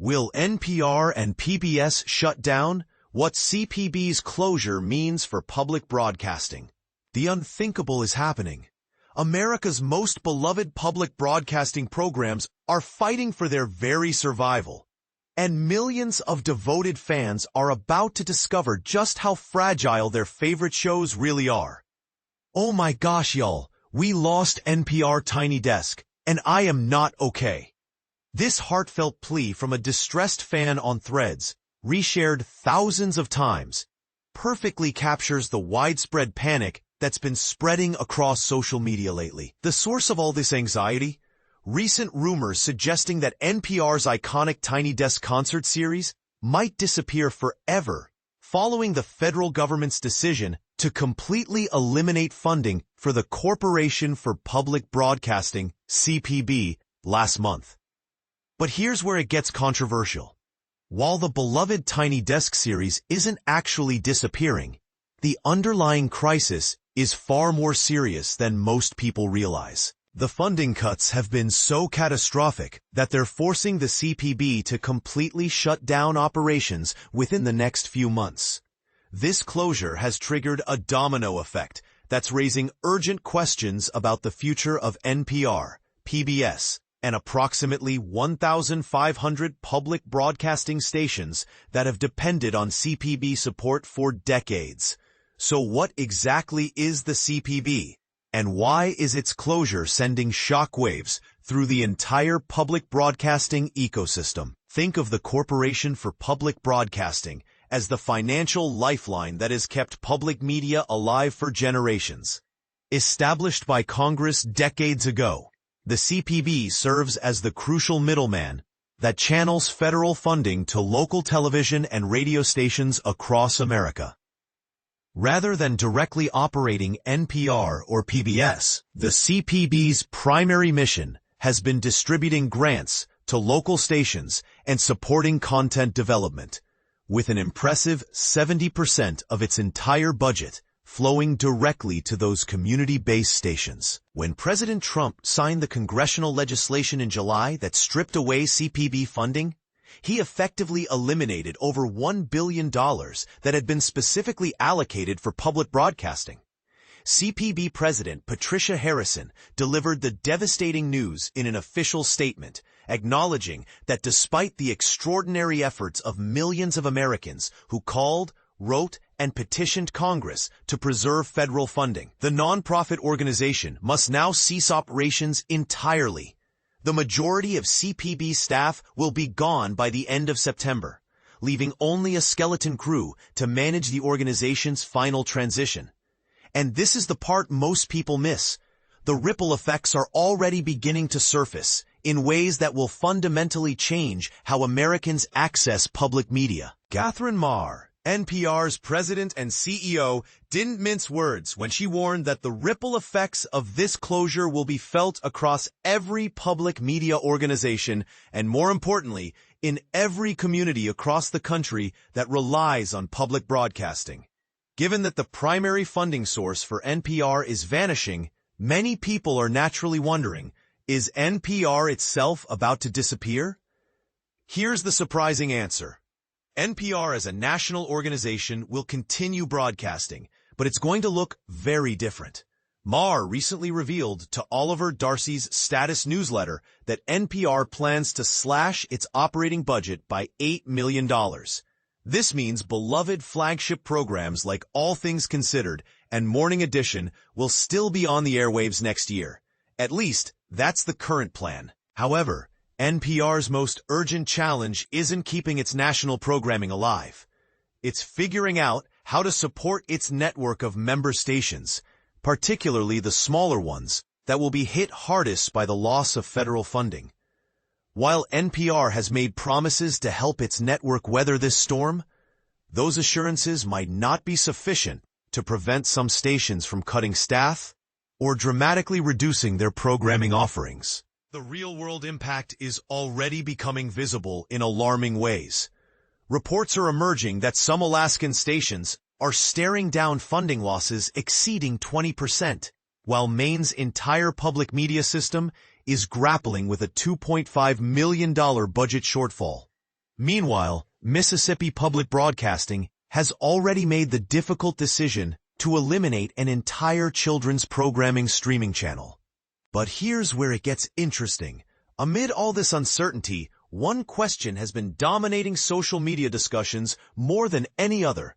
Will NPR and PBS shut down? What CPB's closure means for public broadcasting. The unthinkable is happening. America's most beloved public broadcasting programs are fighting for their very survival. And millions of devoted fans are about to discover just how fragile their favorite shows really are. Oh my gosh, y'all, we lost NPR Tiny Desk, and I am not okay. This heartfelt plea from a distressed fan on Threads, reshared thousands of times, perfectly captures the widespread panic that's been spreading across social media lately. The source of all this anxiety? Recent rumors suggesting that NPR's iconic Tiny Desk concert series might disappear forever, following the federal government's decision to completely eliminate funding for the Corporation for Public Broadcasting, CPB, last month. But here's where it gets controversial. While the beloved Tiny Desk series isn't actually disappearing, the underlying crisis is far more serious than most people realize. The funding cuts have been so catastrophic that they're forcing the CPB to completely shut down operations within the next few months. This closure has triggered a domino effect that's raising urgent questions about the future of NPR, PBS, and approximately 1,500 public broadcasting stations that have depended on CPB support for decades. So what exactly is the CPB, and why is its closure sending shockwaves through the entire public broadcasting ecosystem? Think of the Corporation for Public Broadcasting as the financial lifeline that has kept public media alive for generations. Established by Congress decades ago, the CPB serves as the crucial middleman that channels federal funding to local television and radio stations across America. Rather than directly operating NPR or PBS, the CPB's primary mission has been distributing grants to local stations and supporting content development, with an impressive 70% of its entire budget flowing directly to those community-based stations. When President Trump signed the congressional legislation in July that stripped away CPB funding, he effectively eliminated over $1 billion that had been specifically allocated for public broadcasting. CPB President Patricia Harrison delivered the devastating news in an official statement, acknowledging that despite the extraordinary efforts of millions of Americans who called, wrote, and petitioned Congress to preserve federal funding, the nonprofit organization must now cease operations entirely. The majority of CPB staff will be gone by the end of September, leaving only a skeleton crew to manage the organization's final transition. And this is the part most people miss. The ripple effects are already beginning to surface in ways that will fundamentally change how Americans access public media. Catherine Maher, NPR's president and CEO, didn't mince words when she warned that the ripple effects of this closure will be felt across every public media organization and, more importantly, in every community across the country that relies on public broadcasting. Given that the primary funding source for NPR is vanishing, many people are naturally wondering, is NPR itself about to disappear? Here's the surprising answer. NPR as a national organization will continue broadcasting, but it's going to look very different. Maher recently revealed to Oliver Darcy's Status newsletter that NPR plans to slash its operating budget by $8 million. This means beloved flagship programs like All Things Considered and Morning Edition will still be on the airwaves next year. At least, that's the current plan. However, NPR's most urgent challenge isn't keeping its national programming alive. It's figuring out how to support its network of member stations, particularly the smaller ones, that will be hit hardest by the loss of federal funding. While NPR has made promises to help its network weather this storm, those assurances might not be sufficient to prevent some stations from cutting staff or dramatically reducing their programming offerings. The real-world impact is already becoming visible in alarming ways. Reports are emerging that some Alaskan stations are staring down funding losses exceeding 20%, while Maine's entire public media system is grappling with a $2.5 million budget shortfall. Meanwhile, Mississippi Public Broadcasting has already made the difficult decision to eliminate an entire children's programming streaming channel. But here's where it gets interesting. Amid all this uncertainty, one question has been dominating social media discussions more than any other.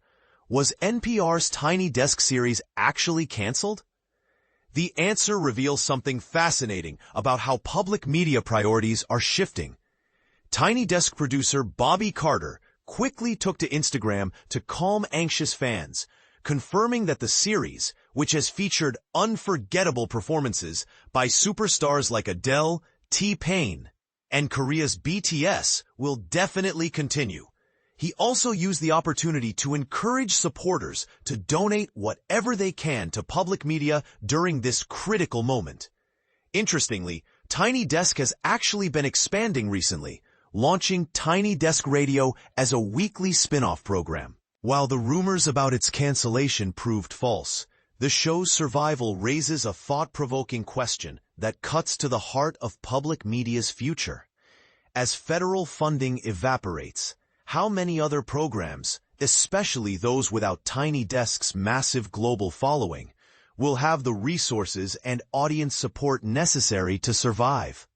Was NPR's Tiny Desk series actually canceled? The answer reveals something fascinating about how public media priorities are shifting. Tiny Desk producer Bobby Carter quickly took to Instagram to calm anxious fans, confirming that the series, which has featured unforgettable performances by superstars like Adele, T-Pain, and Korea's BTS, will definitely continue. He also used the opportunity to encourage supporters to donate whatever they can to public media during this critical moment. Interestingly, Tiny Desk has actually been expanding recently, launching Tiny Desk Radio as a weekly spin-off program. While the rumors about its cancellation proved false, the show's survival raises a thought-provoking question that cuts to the heart of public media's future. As federal funding evaporates, how many other programs, especially those without Tiny Desk's massive global following, will have the resources and audience support necessary to survive?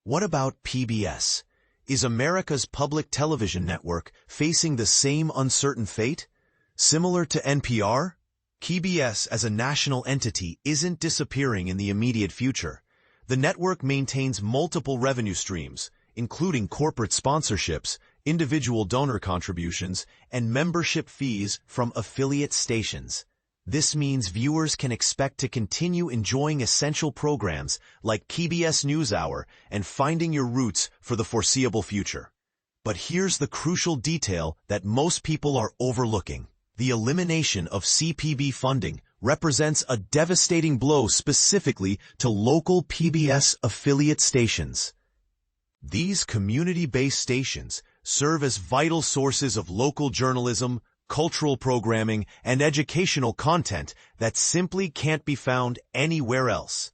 What about PBS? Is America's public television network facing the same uncertain fate? Similar to NPR? PBS as a national entity isn't disappearing in the immediate future. The network maintains multiple revenue streams, including corporate sponsorships, individual donor contributions, and membership fees from affiliate stations. This means viewers can expect to continue enjoying essential programs like PBS NewsHour and Finding Your Roots for the foreseeable future. But here's the crucial detail that most people are overlooking. The elimination of CPB funding represents a devastating blow specifically to local PBS affiliate stations. These community-based stations serve as vital sources of local journalism, cultural programming, and educational content that simply can't be found anywhere else.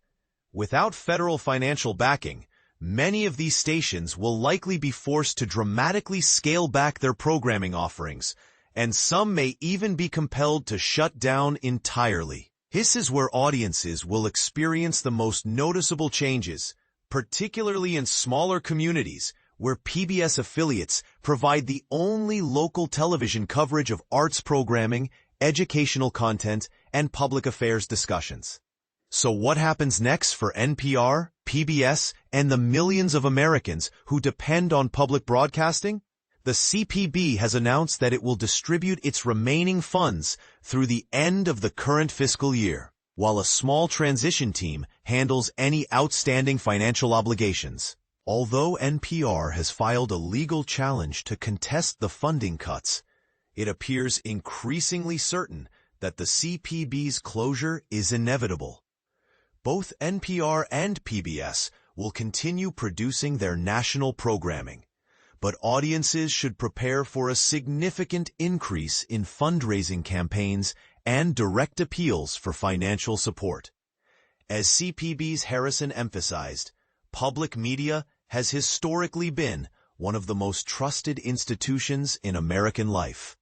Without federal financial backing, many of these stations will likely be forced to dramatically scale back their programming offerings, and some may even be compelled to shut down entirely. This is where audiences will experience the most noticeable changes, particularly in smaller communities, where PBS affiliates provide the only local television coverage of arts programming, educational content, and public affairs discussions. So what happens next for NPR, PBS, and the millions of Americans who depend on public broadcasting? The CPB has announced that it will distribute its remaining funds through the end of the current fiscal year, while a small transition team handles any outstanding financial obligations. Although NPR has filed a legal challenge to contest the funding cuts, it appears increasingly certain that the CPB's closure is inevitable. Both NPR and PBS will continue producing their national programming, but audiences should prepare for a significant increase in fundraising campaigns and direct appeals for financial support. As CPB's Harrison emphasized, public media has historically been one of the most trusted institutions in American life.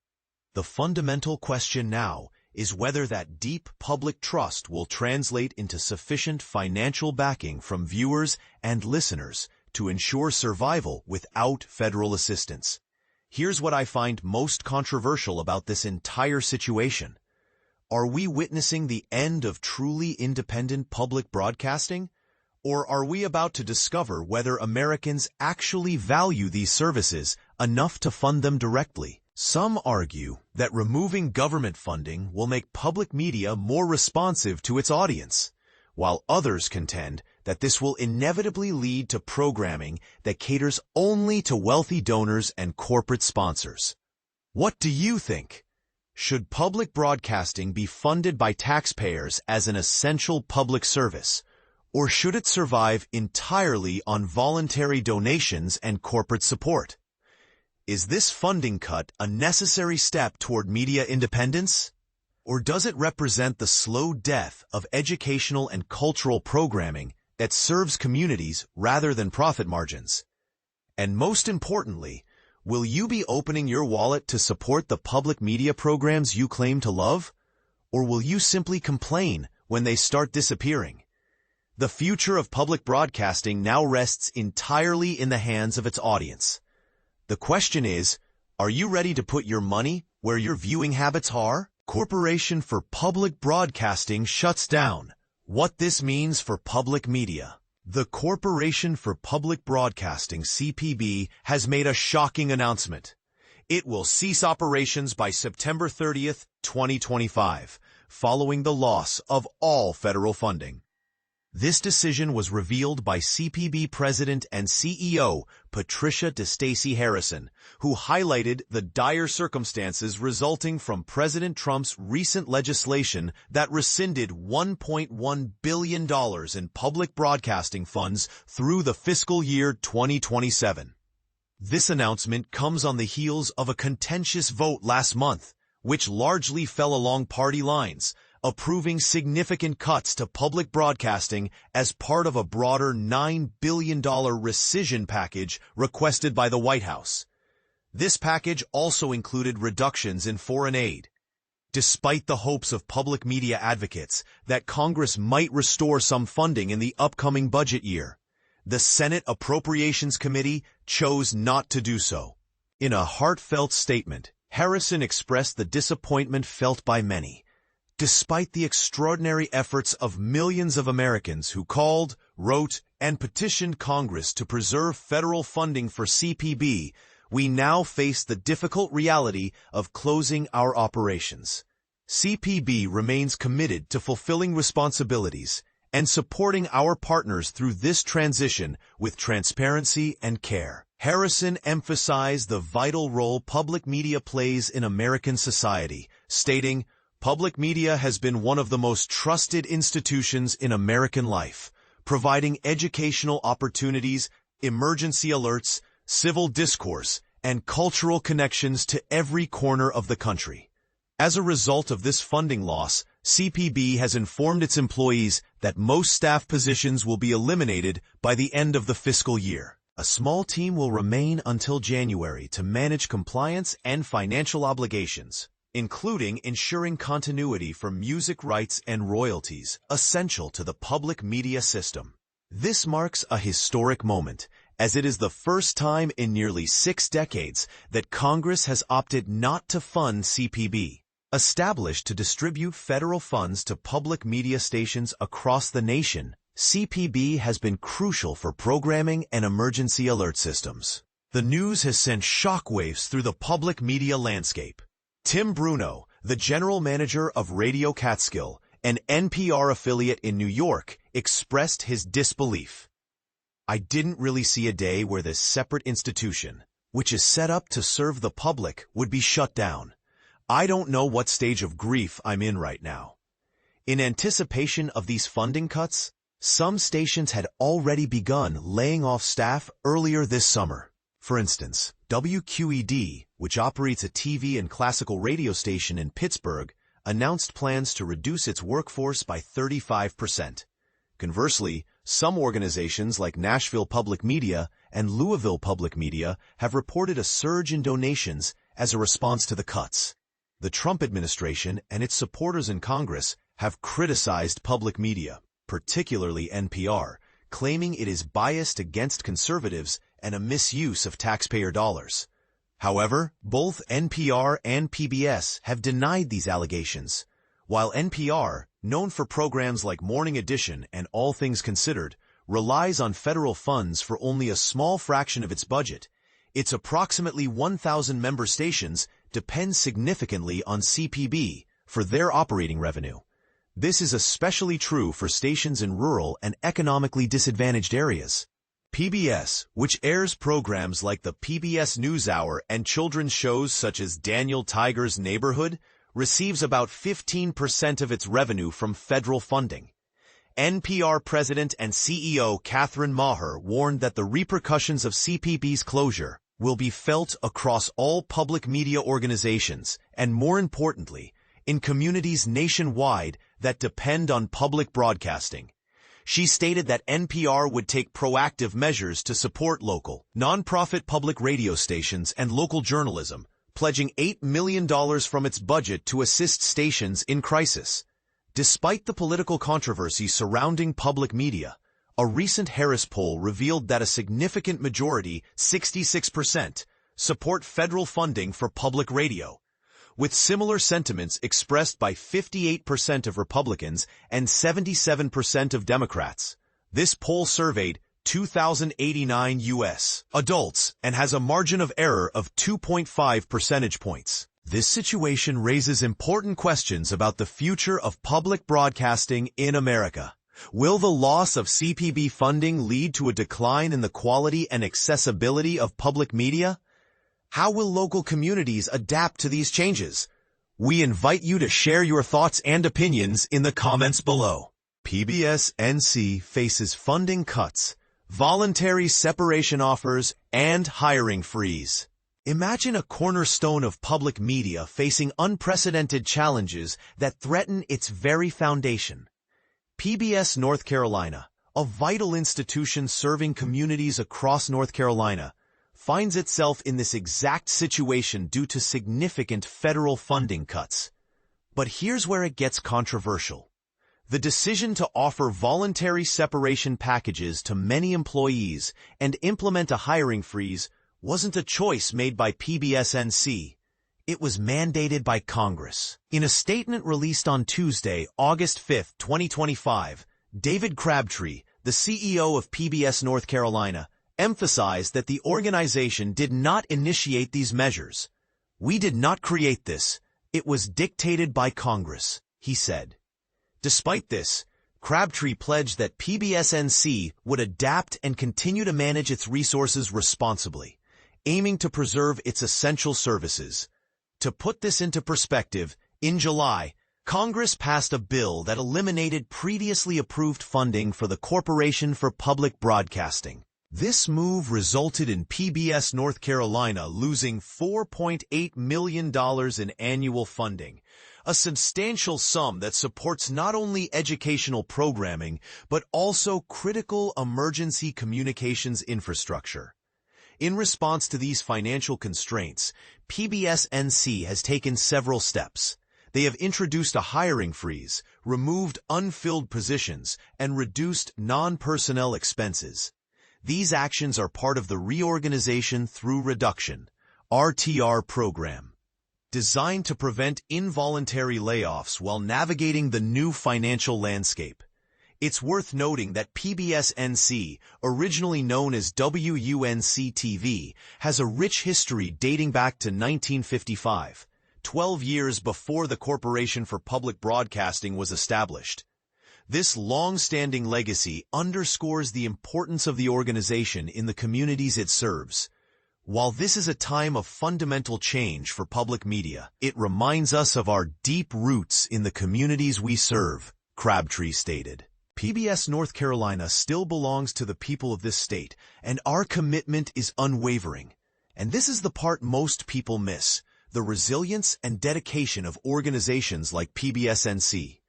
The fundamental question now is whether that deep public trust will translate into sufficient financial backing from viewers and listeners to ensure survival without federal assistance. Here's what I find most controversial about this entire situation. Are we witnessing the end of truly independent public broadcasting? Or are we about to discover whether Americans actually value these services enough to fund them directly? Some argue that removing government funding will make public media more responsive to its audience, while others contend that this will inevitably lead to programming that caters only to wealthy donors and corporate sponsors. What do you think? Should public broadcasting be funded by taxpayers as an essential public service? Or should it survive entirely on voluntary donations and corporate support? Is this funding cut a necessary step toward media independence? Or does it represent the slow death of educational and cultural programming that serves communities rather than profit margins? And most importantly, will you be opening your wallet to support the public media programs you claim to love? Or will you simply complain when they start disappearing? The future of public broadcasting now rests entirely in the hands of its audience. The question is, are you ready to put your money where your viewing habits are? Corporation for Public Broadcasting shuts down. What this means for public media. The Corporation for Public Broadcasting, CPB, has made a shocking announcement. It will cease operations by September 30th, 2025, following the loss of all federal funding. This decision was revealed by CPB President and CEO Patricia DeStacey Harrison, who highlighted the dire circumstances resulting from President Trump's recent legislation that rescinded $1.1 billion in public broadcasting funds through the fiscal year 2027. This announcement comes on the heels of a contentious vote last month, which largely fell along party lines, approving significant cuts to public broadcasting as part of a broader $9 billion rescission package requested by the White House. This package also included reductions in foreign aid. Despite the hopes of public media advocates that Congress might restore some funding in the upcoming budget year, the Senate Appropriations Committee chose not to do so. In a heartfelt statement, Harrison expressed the disappointment felt by many, despite the extraordinary efforts of millions of Americans who called, wrote, and petitioned Congress to preserve federal funding for CPB, we now face the difficult reality of closing our operations. CPB remains committed to fulfilling responsibilities and supporting our partners through this transition with transparency and care. Harrison emphasized the vital role public media plays in American society, stating, "Public media has been one of the most trusted institutions in American life, providing educational opportunities, emergency alerts, civil discourse, and cultural connections to every corner of the country." As a result of this funding loss, CPB has informed its employees that most staff positions will be eliminated by the end of the fiscal year. A small team will remain until January to manage compliance and financial obligations, including ensuring continuity for music rights and royalties essential to the public media system. This marks a historic moment, as it is the first time in nearly 6 decades that Congress has opted not to fund CPB. Established to distribute federal funds to public media stations across the nation, CPB has been crucial for programming and emergency alert systems. The news has sent shockwaves through the public media landscape. Tim Bruno, the general manager of Radio Catskill, an NPR affiliate in New York, expressed his disbelief. "I didn't really see a day where this separate institution, which is set up to serve the public, would be shut down. I don't know what stage of grief I'm in right now." In anticipation of these funding cuts, some stations had already begun laying off staff earlier this summer. For instance, WQED, which operates a TV and classical radio station in Pittsburgh, announced plans to reduce its workforce by 35%. Conversely, some organizations like Nashville Public Media and Louisville Public Media have reported a surge in donations as a response to the cuts. The Trump administration and its supporters in Congress have criticized public media, particularly NPR, claiming it is biased against conservatives and a misuse of taxpayer dollars. However, both NPR and PBS have denied these allegations. While NPR, known for programs like Morning Edition and All Things Considered, relies on federal funds for only a small fraction of its budget, its approximately 1,000 member stations depend significantly on CPB for their operating revenue. This is especially true for stations in rural and economically disadvantaged areas. PBS, which airs programs like the PBS NewsHour and children's shows such as Daniel Tiger's Neighborhood, receives about 15% of its revenue from federal funding. NPR President and CEO Catherine Maher warned that the repercussions of CPB's closure will be felt across all public media organizations and, more importantly, in communities nationwide that depend on public broadcasting. She stated that NPR would take proactive measures to support local, nonprofit public radio stations and local journalism, pledging $8 million from its budget to assist stations in crisis. Despite the political controversy surrounding public media, a recent Harris poll revealed that a significant majority, 66%, support federal funding for public radio, with similar sentiments expressed by 58% of Republicans and 77% of Democrats. This poll surveyed 2,089 U.S. adults and has a margin of error of 2.5 percentage points. This situation raises important questions about the future of public broadcasting in America. Will the loss of CPB funding lead to a decline in the quality and accessibility of public media? How will local communities adapt to these changes? We invite you to share your thoughts and opinions in the comments below. PBS NC faces funding cuts, voluntary separation offers, and hiring freeze. Imagine a cornerstone of public media facing unprecedented challenges that threaten its very foundation. PBS North Carolina, a vital institution serving communities across North Carolina, finds itself in this exact situation due to significant federal funding cuts. But here's where it gets controversial. The decision to offer voluntary separation packages to many employees and implement a hiring freeze wasn't a choice made by PBS-NC. It was mandated by Congress. In a statement released on Tuesday, August 5, 2025, David Crabtree, the CEO of PBS North Carolina, emphasized that the organization did not initiate these measures. "We did not create this. It was dictated by Congress," he said. Despite this, Crabtree pledged that PBS-NC would adapt and continue to manage its resources responsibly, aiming to preserve its essential services. To put this into perspective, in July, Congress passed a bill that eliminated previously approved funding for the Corporation for Public Broadcasting. This move resulted in PBS North Carolina losing $4.8 million in annual funding, a substantial sum that supports not only educational programming, but also critical emergency communications infrastructure. In response to these financial constraints, PBS-NC has taken several steps. They have introduced a hiring freeze, removed unfilled positions, and reduced non-personnel expenses. These actions are part of the Reorganization Through Reduction, RTR program, designed to prevent involuntary layoffs while navigating the new financial landscape. It's worth noting that PBS-NC, originally known as WUNC-TV, has a rich history dating back to 1955, 12 years before the Corporation for Public Broadcasting was established. This long-standing legacy underscores the importance of the organization in the communities it serves. While this is a time of fundamental change for public media, it reminds us of our deep roots in the communities we serve, Crabtree stated. PBS North Carolina still belongs to the people of this state, and our commitment is unwavering. And this is the part most people miss, the resilience and dedication of organizations like PBS-NC.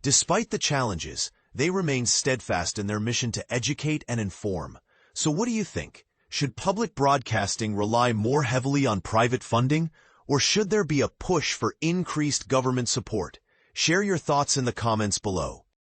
Despite the challenges, they remain steadfast in their mission to educate and inform. So what do you think? Should public broadcasting rely more heavily on private funding, or should there be a push for increased government support? Share your thoughts in the comments below.